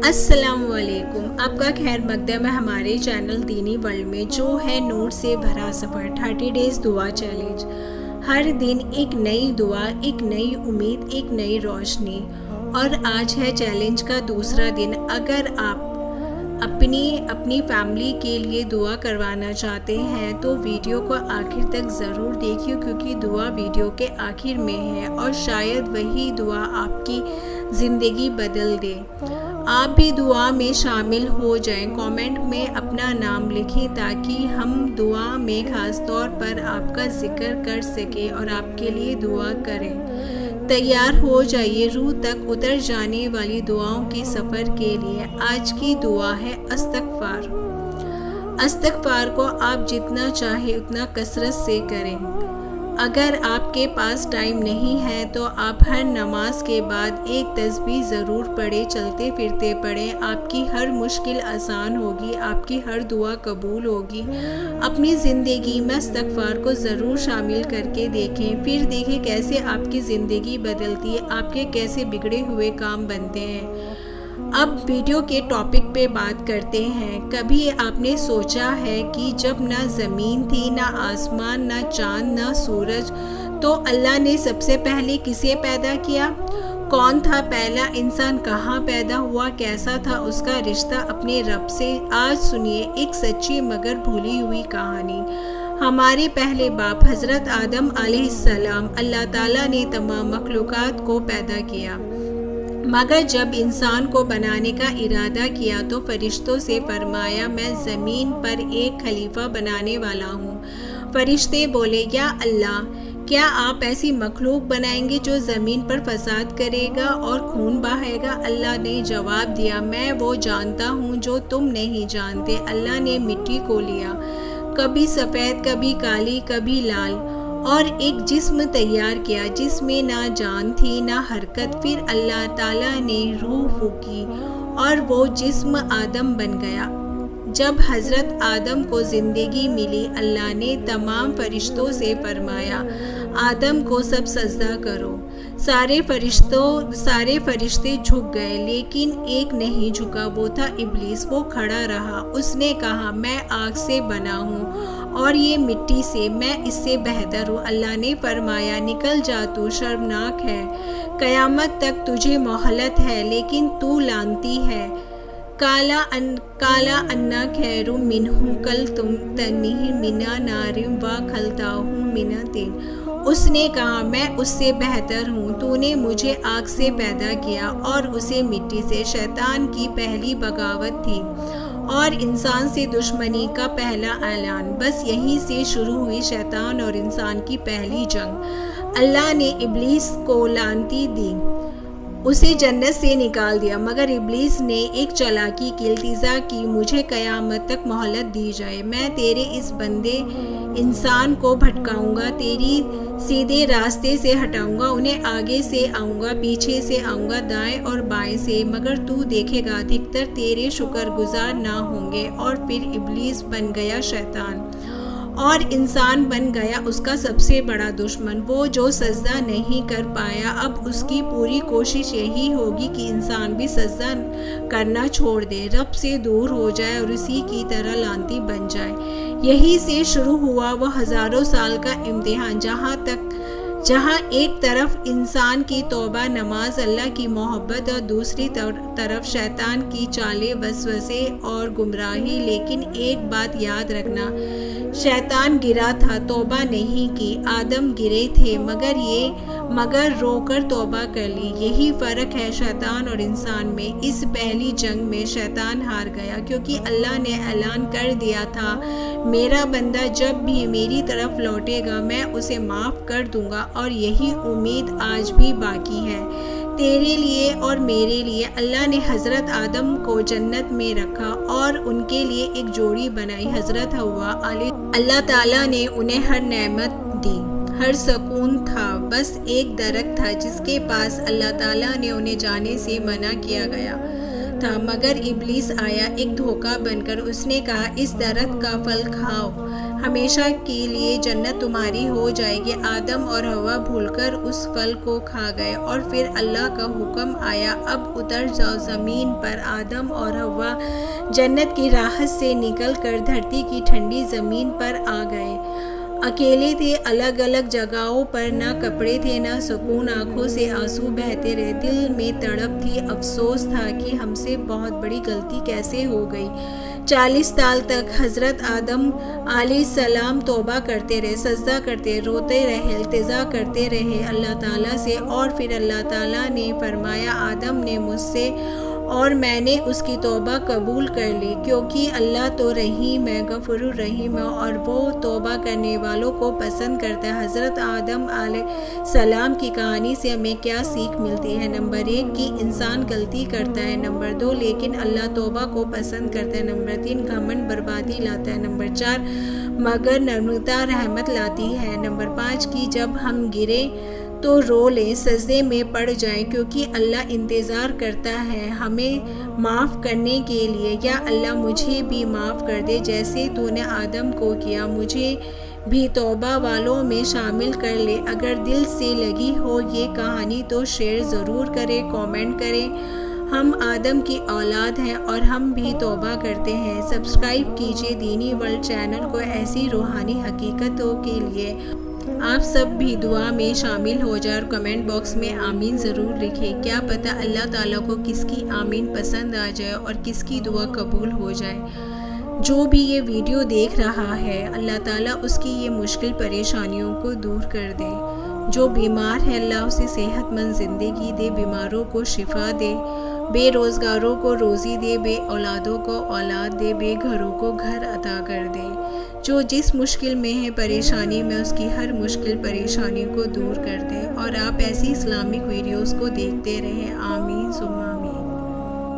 السلام علیکم، آپ کا خیر مقدم ہے ہمارے چینل دینی ورلڈ میں، جو ہے نور سے بھرا سفر 30 ڈیز دعا چیلنج۔ ہر دن ایک نئی دعا، ایک نئی امید، ایک نئی روشنی، اور آج ہے چیلنج کا دوسرا دن۔ اگر آپ اپنی فیملی کے لیے دعا کروانا چاہتے ہیں تو ویڈیو کو آخر تک ضرور دیکھیے، کیونکہ دعا ویڈیو کے آخر میں ہے اور شاید وہی دعا آپ کی زندگی بدل دے۔ آپ بھی دعا میں شامل ہو جائیں، کامنٹ میں اپنا نام لکھیں تاکہ ہم دعا میں خاص طور پر آپ کا ذکر کر سکیں اور آپ کے لیے دعا کریں۔ تیار ہو جائیے روح تک اتر جانے والی دعاؤں کے سفر کے لیے۔ آج کی دعا ہے استغفار۔ استغفار کو آپ جتنا چاہے اتنا کثرت سے کریں۔ اگر آپ کے پاس ٹائم نہیں ہے تو آپ ہر نماز کے بعد ایک تسبیح ضرور پڑھیں، چلتے پھرتے پڑھیں۔ آپ کی ہر مشکل آسان ہوگی، آپ کی ہر دعا قبول ہوگی۔ اپنی زندگی میں استغفار کو ضرور شامل کر کے دیکھیں، پھر دیکھیں کیسے آپ کی زندگی بدلتی ہے، آپ کے کیسے بگڑے ہوئے کام بنتے ہیں۔ اب ویڈیو کے ٹاپک پہ بات کرتے ہیں۔ کبھی آپ نے سوچا ہے کہ جب نہ زمین تھی، نہ آسمان، نہ چاند، نہ سورج، تو اللہ نے سب سے پہلے کسے پیدا کیا؟ کون تھا پہلا انسان؟ کہاں پیدا ہوا؟ کیسا تھا اس کا رشتہ اپنے رب سے؟ آج سنیے ایک سچی مگر بھولی ہوئی کہانی۔ ہمارے پہلے باپ حضرت آدم علیہ السلام، اللہ تعالیٰ نے تمام مخلوقات کو پیدا کیا، مگر جب انسان کو بنانے کا ارادہ کیا تو فرشتوں سے فرمایا، میں زمین پر ایک خلیفہ بنانے والا ہوں۔ فرشتے بولے، یا اللہ، کیا آپ ایسی مخلوق بنائیں گے جو زمین پر فساد کرے گا اور خون بہائے گا؟ اللہ نے جواب دیا، میں وہ جانتا ہوں جو تم نہیں جانتے۔ اللہ نے مٹی کو لیا، کبھی سفید، کبھی کالی، کبھی لال، اور ایک جسم تیار کیا جس میں نہ جان تھی نہ حرکت۔ پھر اللہ تعالیٰ نے روح پھونکی اور وہ جسم آدم بن گیا۔ جب حضرت آدم کو زندگی ملی، اللہ نے تمام فرشتوں سے فرمایا، آدم کو سب سجدہ کرو۔ سارے فرشتے جھک گئے، لیکن ایک نہیں جھکا، وہ تھا ابلیس۔ وہ کھڑا رہا، اس نے کہا، میں آگ سے بنا ہوں اور یہ مٹی سے، میں اس سے بہتر ہوں۔ اللہ نے فرمایا، نکل جا، تو شرمناک ہے، قیامت تک تجھے مہلت ہے، لیکن تو لعنتی ہے۔ کالا انا خیر منہ کل تم تنہ منا نار و کھلتا ہوں منا تین۔ اس نے کہا، میں اس سے بہتر ہوں، تو نے مجھے آگ سے پیدا کیا اور اسے مٹی سے۔ شیطان کی پہلی بغاوت تھی اور انسان سے دشمنی کا پہلا اعلان۔ بس یہیں سے شروع ہوئی شیطان اور انسان کی پہلی جنگ۔ اللہ نے ابلیس کو لعنتی دی، اسے جنت سے نکال دیا، مگر ابلیس نے ایک چالاکی کی، التجا کی، مجھے قیامت تک مہلت دی جائے، میں تیرے اس بندے انسان کو بھٹکاؤں گا، تیری سیدھے راستے سے ہٹاؤں گا، انہیں آگے سے آؤں گا، پیچھے سے آؤں گا، دائیں اور بائیں سے، مگر تو دیکھے گا ادھکتر تیرے شکر گزار نہ ہوں گے۔ اور پھر ابلیس بن گیا شیطان اور انسان بن گیا اس کا سب سے بڑا دشمن، وہ جو سجدہ نہیں کر پایا۔ اب اس کی پوری کوشش یہی ہوگی کہ انسان بھی سجدہ کرنا چھوڑ دے، رب سے دور ہو جائے اور اسی کی طرح لعنتی بن جائے۔ یہی سے شروع ہوا وہ ہزاروں سال کا امتحان، جہاں ایک طرف انسان کی توبہ، نماز، اللہ کی محبت، اور دوسری طرف شیطان کی چالیں، وسوسے اور گمراہی۔ لیکن ایک بات یاد رکھنا، شیطان گرا تھا، توبہ نہیں کی، آدم گرے تھے مگر رو کر توبہ کر لی۔ یہی فرق ہے شیطان اور انسان میں۔ اس پہلی جنگ میں شیطان ہار گیا، کیونکہ اللہ نے اعلان کر دیا تھا، میرا بندہ جب بھی میری طرف لوٹے گا میں اسے معاف کر دوں گا، اور یہی امید آج بھی باقی ہے تیرے لیے اور میرے لیے۔ اللہ نے حضرت آدم کو جنت میں رکھا اور ان کے لیے ایک جوڑی بنائی، حضرت حوا علیہ۔ اللہ تعالیٰ نے انہیں ہر نعمت دی، ہر سکون تھا، بس ایک درخت تھا جس کے پاس اللہ تعالیٰ نے انہیں جانے سے منع کیا گیا تھا، مگر ابلیس آیا ایک دھوکہ بن کر، اس نے کہا، اس درخت کا پھل کھاؤ، ہمیشہ کے لیے جنت تمہاری ہو جائے گی۔ آدم اور حوا بھول کر اس پھل کو کھا گئے اور پھر اللہ کا حکم آیا، اب اتر جاؤ زمین پر۔ آدم اور حوا جنت کی راحت سے نکل کر دھرتی کی ٹھنڈی زمین پر آ گئے۔ اکیلے تھے، الگ الگ جگہوں پر، نہ کپڑے تھے نہ سکون، آنکھوں سے آنسو بہتے رہے، دل میں تڑپ تھی، افسوس تھا کہ ہم سے بہت بڑی غلطی کیسے ہو گئی۔ 40 سال تک حضرت آدم علیہ السلام توبہ کرتے رہے، سجدہ کرتے، روتے رہے، التجا کرتے رہے اللہ تعالیٰ سے، اور پھر اللہ تعالیٰ نے فرمایا آدم نے مجھ سے اور میں نے اس کی توبہ قبول کر لی، کیونکہ اللہ تو رحیم ہے، غفور الرحیم ہے، اور وہ توبہ کرنے والوں کو پسند کرتا ہے۔ حضرت آدم علیہ السلام کی کہانی سے ہمیں کیا سیکھ ملتی ہے؟ نمبر 1 کہ انسان غلطی کرتا ہے، نمبر 2 لیکن اللہ توبہ کو پسند کرتا ہے، نمبر 3 گھمنڈ بربادی لاتا ہے، نمبر 4 مگر نرمتا رحمت لاتی ہے، نمبر 5 کہ جب ہم گرے تو رو لیں، سجدے میں پڑ جائیں، کیونکہ اللہ انتظار کرتا ہے ہمیں معاف کرنے کے لیے۔ یا اللہ مجھے بھی معاف کر دے، جیسے تو نے آدم کو کیا، مجھے بھی توبہ والوں میں شامل کر لے۔ اگر دل سے لگی ہو یہ کہانی تو شیئر ضرور کریں، کامنٹ کریں۔ ہم آدم کی اولاد ہیں اور ہم بھی توبہ کرتے ہیں۔ سبسکرائب کیجیے دینی ورلڈ چینل کو ایسی روحانی حقیقتوں کے لیے۔ آپ سب بھی دعا میں شامل ہو جائے اور کمنٹ باکس میں آمین ضرور لکھیں۔ کیا پتہ اللہ تعالیٰ کو کس کی آمین پسند آ جائے اور کس کی دعا قبول ہو جائے۔ جو بھی یہ ویڈیو دیکھ رہا ہے اللہ تعالیٰ اس کی یہ مشکل پریشانیوں کو دور کر دے۔ جو بیمار ہے اللہ اسے صحت مند زندگی دے، بیماروں کو شفا دے، بے روزگاروں کو روزی دے، بے اولادوں کو اولاد دے، بے گھروں کو گھر عطا کر دے۔ جو جس مشکل میں ہے پریشانی میں اس کی ہر مشکل پریشانی کو دور کر دے، اور آپ ایسی اسلامک ویڈیوز کو دیکھتے رہیں۔ آمین ثم آمین۔